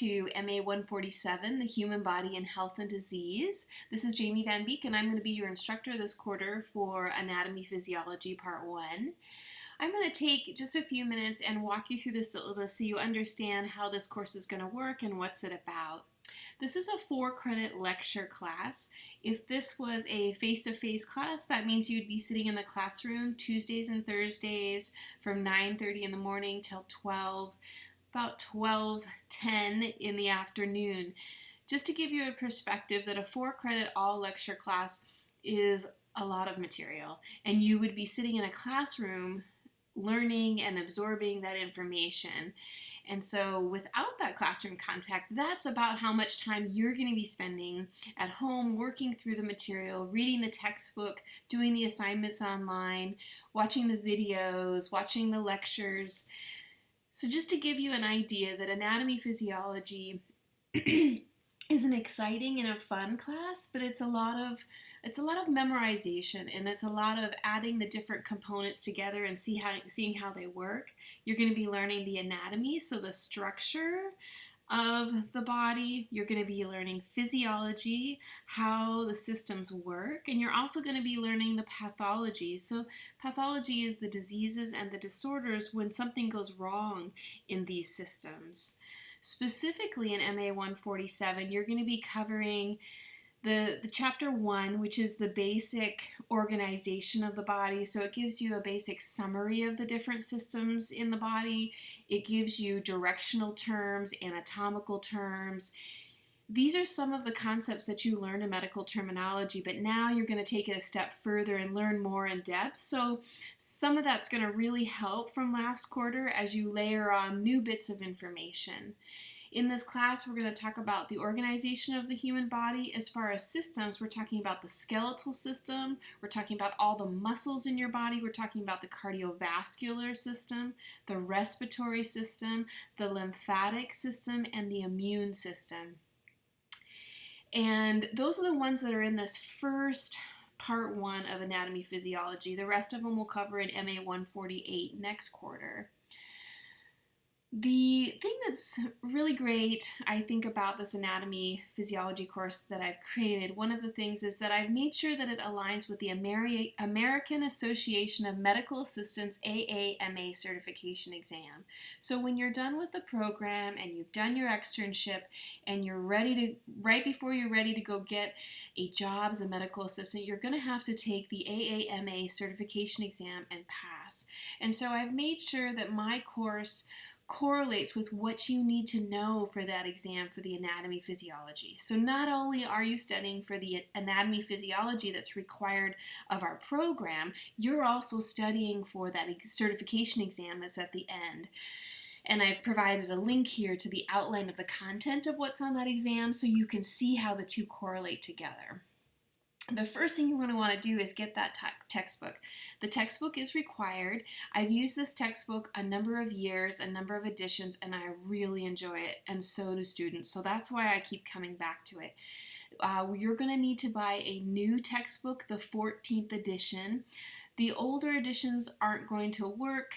to MA 147, The Human Body in Health and Disease. This is Jamie Van Beek, and I'm going to be your instructor this quarter for Anatomy Physiology Part 1. I'm going to take just a few minutes and walk you through the syllabus so you understand how this course is going to work and what's it about. This is a 4-credit lecture class. If this was a face-to-face class, that means you'd be sitting in the classroom Tuesdays and Thursdays from 9:30 in the morning till about 12:10 in the afternoon. Just to give you a perspective that a 4-credit all lecture class is a lot of material, and you would be sitting in a classroom learning and absorbing that information. And so without that classroom contact, that's about how much time you're going to be spending at home working through the material, reading the textbook, doing the assignments online, watching the videos, watching the lectures. So just to give you an idea that anatomy physiology is an exciting and a fun class, but it's a lot of memorization, and it's a lot of adding the different components together and seeing how they work. You're going to be learning the anatomy, so the structure of the body. You're going to be learning physiology, how the systems work, and you're also going to be learning the pathology. So pathology is the diseases and the disorders when something goes wrong in these systems. Specifically in MA 147, you're going to be covering the chapter 1, which is the basic organization of the body. So it gives you a basic summary of the different systems in the body. It gives you directional terms, anatomical terms. These are some of the concepts that you learn in medical terminology, but now you're going to take it a step further and learn more in depth. So some of that's going to really help from last quarter as you layer on new bits of information. In this class, we're going to talk about the organization of the human body. As far as systems, we're talking about the skeletal system. We're talking about all the muscles in your body. We're talking about the cardiovascular system, the respiratory system, the lymphatic system, and the immune system. And those are the ones that are in this first part 1 of anatomy physiology. The rest of them we'll cover in MA 148 next quarter. The thing that's really great, I think, about this anatomy physiology course that I've created, one of the things is that I've made sure that it aligns with the American Association of Medical Assistants AAMA certification exam. So when you're done with the program and you've done your externship and you're ready to, right before you're ready to go get a job as a medical assistant, you're going to have to take the AAMA certification exam and pass. And so I've made sure that my course correlates with what you need to know for that exam for the anatomy physiology. So not only are you studying for the anatomy physiology that's required of our program, you're also studying for that certification exam that's at the end. And I've provided a link here to the outline of the content of what's on that exam so you can see how the two correlate together. The first thing you're going to want to do is get that textbook. The textbook is required. I've used this textbook a number of years, a number of editions, and I really enjoy it, and so do students. So that's why I keep coming back to it. You're going to need to buy a new textbook, the 14th edition. The older editions aren't going to work.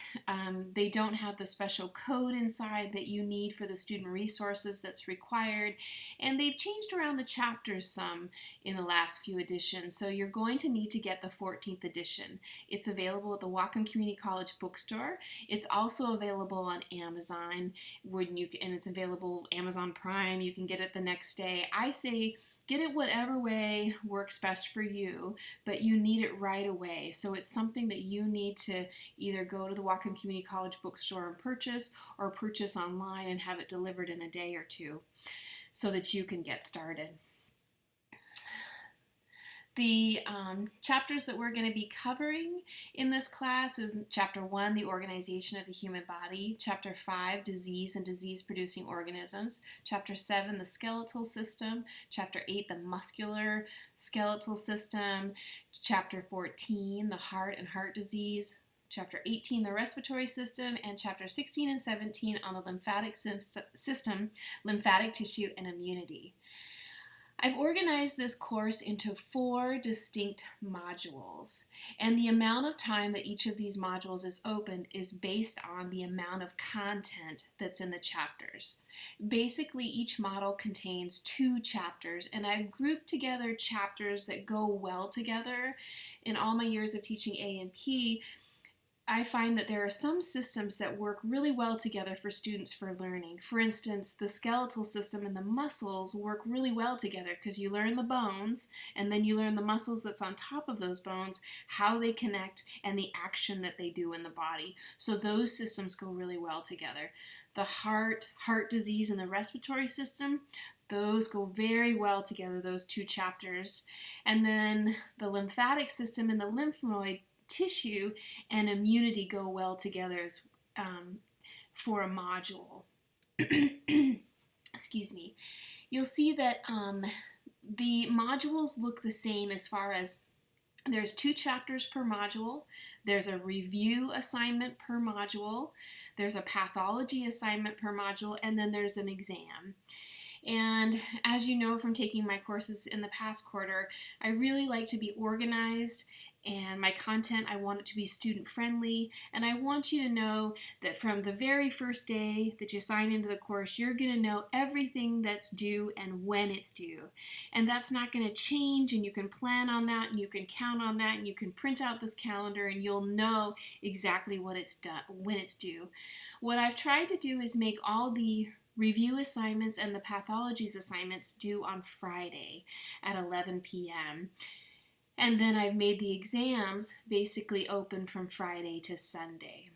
They don't have the special code inside that you need for the student resources that's required, and they've changed around the chapters some in the last few editions, so you're going to need to get the 14th edition. It's available at the Whatcom Community College bookstore. It's also available on Amazon, and it's available Amazon Prime. You can get it the next day. I say get it whatever way works best for you, but you need it right away. So it's something that you need to either go to the Whatcom Community College bookstore and purchase, or purchase online and have it delivered in a day or two so that you can get started. The chapters that we're going to be covering in this class is Chapter 1, the organization of the human body, Chapter 5, disease and disease-producing organisms, Chapter 7, the skeletal system, Chapter 8, the muscular skeletal system, Chapter 14, the heart and heart disease, Chapter 18, the respiratory system, and Chapter 16 and 17 on the lymphatic system, lymphatic tissue, and immunity. I've organized this course into 4 distinct modules, and the amount of time that each of these modules is opened is based on the amount of content that's in the chapters. Basically, each model contains 2 chapters, and I've grouped together chapters that go well together. In all my years of teaching A&P, I find that there are some systems that work really well together for students for learning. For instance, the skeletal system and the muscles work really well together because you learn the bones and then you learn the muscles that's on top of those bones, how they connect, and the action that they do in the body. So those systems go really well together. The heart disease, and the respiratory system, those go very well together, those 2 chapters. And then the lymphatic system and the lymphoid tissue and immunity go well together as, for a module. Excuse me. You'll see that the modules look the same as far as there's 2 chapters per module, there's a review assignment per module, there's a pathology assignment per module, and then there's an exam. And as you know from taking my courses in the past quarter, I really like to be organized, and my content, I want it to be student friendly, and I want you to know that from the very first day that you sign into the course, you're going to know everything that's due and when it's due. And that's not going to change, and you can plan on that, and you can count on that, and you can print out this calendar, and you'll know exactly when it's due. What I've tried to do is make all the review assignments and the pathologies assignments due on Friday at 11 p.m. And then I've made the exams basically open from Friday to Sunday.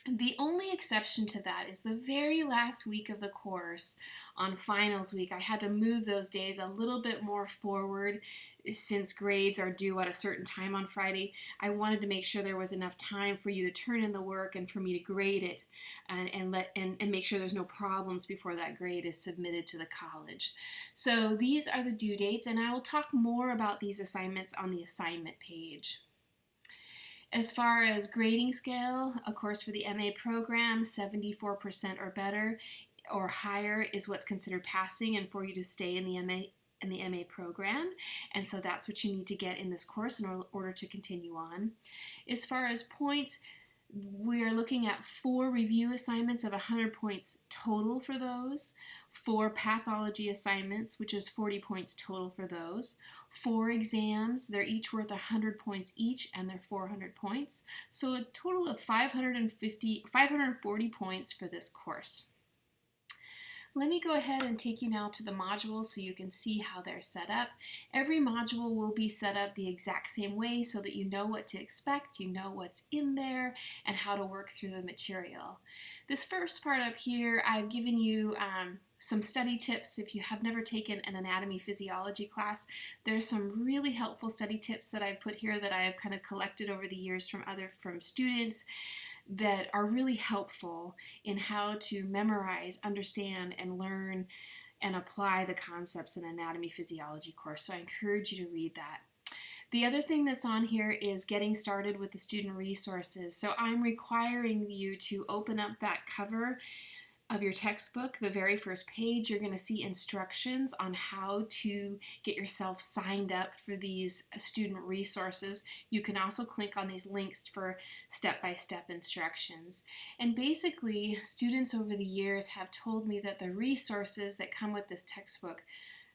The only exception to that is the very last week of the course on finals week. I had to move those days a little bit more forward since grades are due at a certain time on Friday. I wanted to make sure there was enough time for you to turn in the work and for me to grade it and make sure there's no problems before that grade is submitted to the college. So these are the due dates, and I will talk more about these assignments on the assignment page. As far as grading scale, of course, for the MA program, 74% or better or higher is what's considered passing and for you to stay in the MA program. And so that's what you need to get in this course in order to continue on. As far as points, we are looking at 4 review assignments of 100 points total for those, 4 pathology assignments, which is 40 points total for those, 4 exams, they're each worth 100 points each, and they're 400 points. So a total of 540 points for this course. Let me go ahead and take you now to the modules so you can see how they're set up. Every module will be set up the exact same way so that you know what to expect, you know what's in there, and how to work through the material. This first part up here, I've given you some study tips. If you have never taken an anatomy physiology class, there's some really helpful study tips that I've put here that I have kind of collected over the years from students that are really helpful in how to memorize, understand, and learn and apply the concepts in anatomy physiology course. So I encourage you to read that. The other thing that's on here is getting started with the student resources. So I'm requiring you to open up that cover of your textbook, the very first page. You're going to see instructions on how to get yourself signed up for these student resources. You can also click on these links for step-by-step instructions. And basically, students over the years have told me that the resources that come with this textbook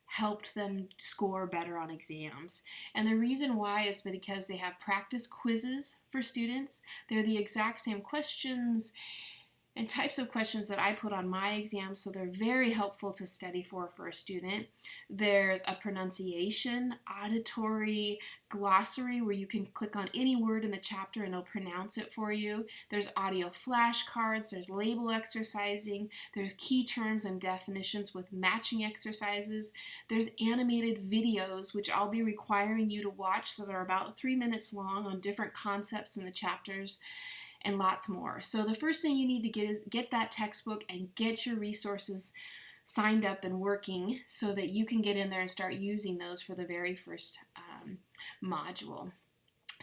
helped them score better on exams. And the reason why is because they have practice quizzes for students. They're the exact same questions and types of questions that I put on my exams, so they're very helpful to study for a student. There's a pronunciation, auditory, glossary where you can click on any word in the chapter and it'll pronounce it for you. There's audio flashcards, there's label exercising, there's key terms and definitions with matching exercises. There's animated videos, which I'll be requiring you to watch, that are about 3 minutes long on different concepts in the chapters, and lots more. So the first thing you need to get is get that textbook and get your resources signed up and working so that you can get in there and start using those for the very first module.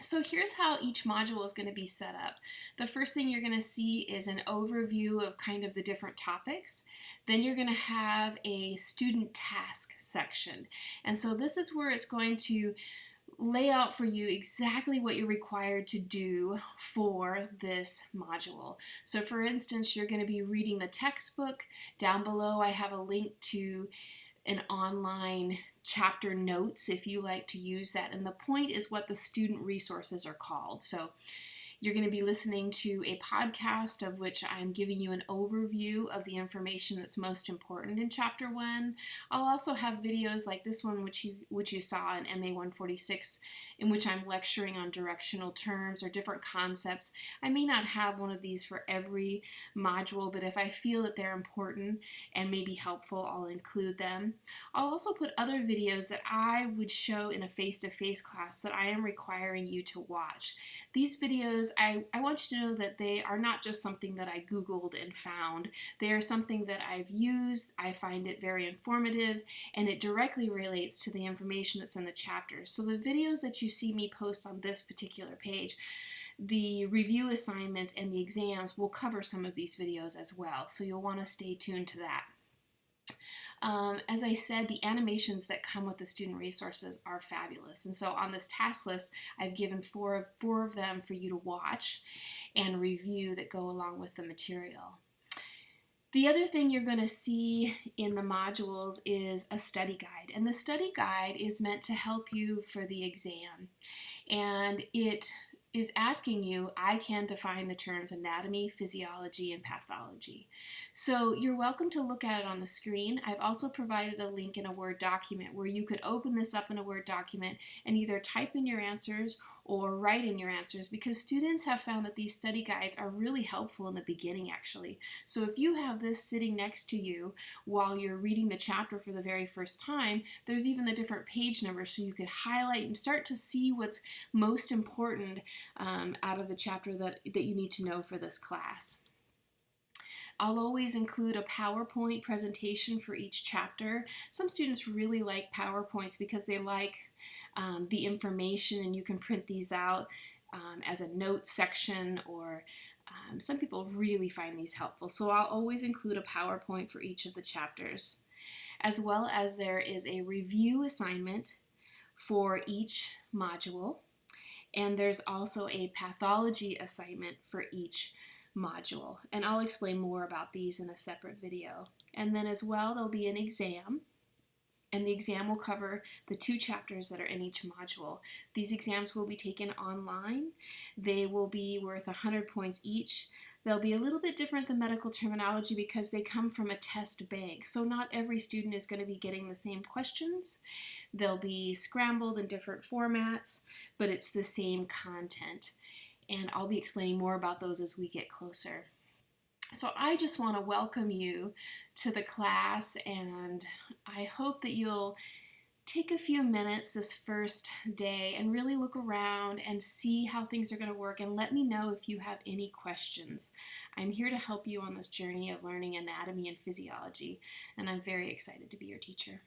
So here's how each module is going to be set up. The first thing you're going to see is an overview of kind of the different topics. Then you're going to have a student task section. And so this is where it's going to lay out for you exactly what you're required to do for this module. So for instance, you're going to be reading the textbook. Down below I have a link to an online chapter notes if you like to use that. And the point is what the student resources are called. So you're going to be listening to a podcast of which I'm giving you an overview of the information that's most important in Chapter 1. I'll also have videos like this one, which you saw in MA 146, in which I'm lecturing on directional terms or different concepts. I may not have one of these for every module, but if I feel that they're important and may be helpful, I'll include them. I'll also put other videos that I would show in a face-to-face class that I am requiring you to watch. These videos, I want you to know that they are not just something that I Googled and found. They are something that I've used. I find it very informative, and it directly relates to the information that's in the chapters. So the videos that you see me post on this particular page, the review assignments and the exams will cover some of these videos as well. So you'll want to stay tuned to that. As I said, the animations that come with the student resources are fabulous. And so on this task list, I've given four of them for you to watch and review that go along with the material. The other thing you're going to see in the modules is a study guide. And the study guide is meant to help you for the exam. And it is asking you, I can define the terms anatomy, physiology, and pathology. So you're welcome to look at it on the screen. I've also provided a link in a Word document where you could open this up in a Word document and either type in your answers or write in your answers, because students have found that these study guides are really helpful in the beginning actually. So if you have this sitting next to you while you're reading the chapter for the very first time, there's even the different page numbers so you could highlight and start to see what's most important out of the chapter that you need to know for this class. I'll always include a PowerPoint presentation for each chapter. Some students really like PowerPoints because they like the information, and you can print these out as a note section, or some people really find these helpful. So I'll always include a PowerPoint for each of the chapters, as well as there is a review assignment for each module, and there's also a pathology assignment for each module, and I'll explain more about these in a separate video. And then as well, there'll be an exam, and the exam will cover the 2 chapters that are in each module. These exams will be taken online. They will be worth 100 points each. They'll be a little bit different than medical terminology because they come from a test bank. So not every student is going to be getting the same questions. They'll be scrambled in different formats, but it's the same content. And I'll be explaining more about those as we get closer. So I just want to welcome you to the class, and I hope that you'll take a few minutes this first day and really look around and see how things are going to work, and let me know if you have any questions. I'm here to help you on this journey of learning anatomy and physiology, and I'm very excited to be your teacher.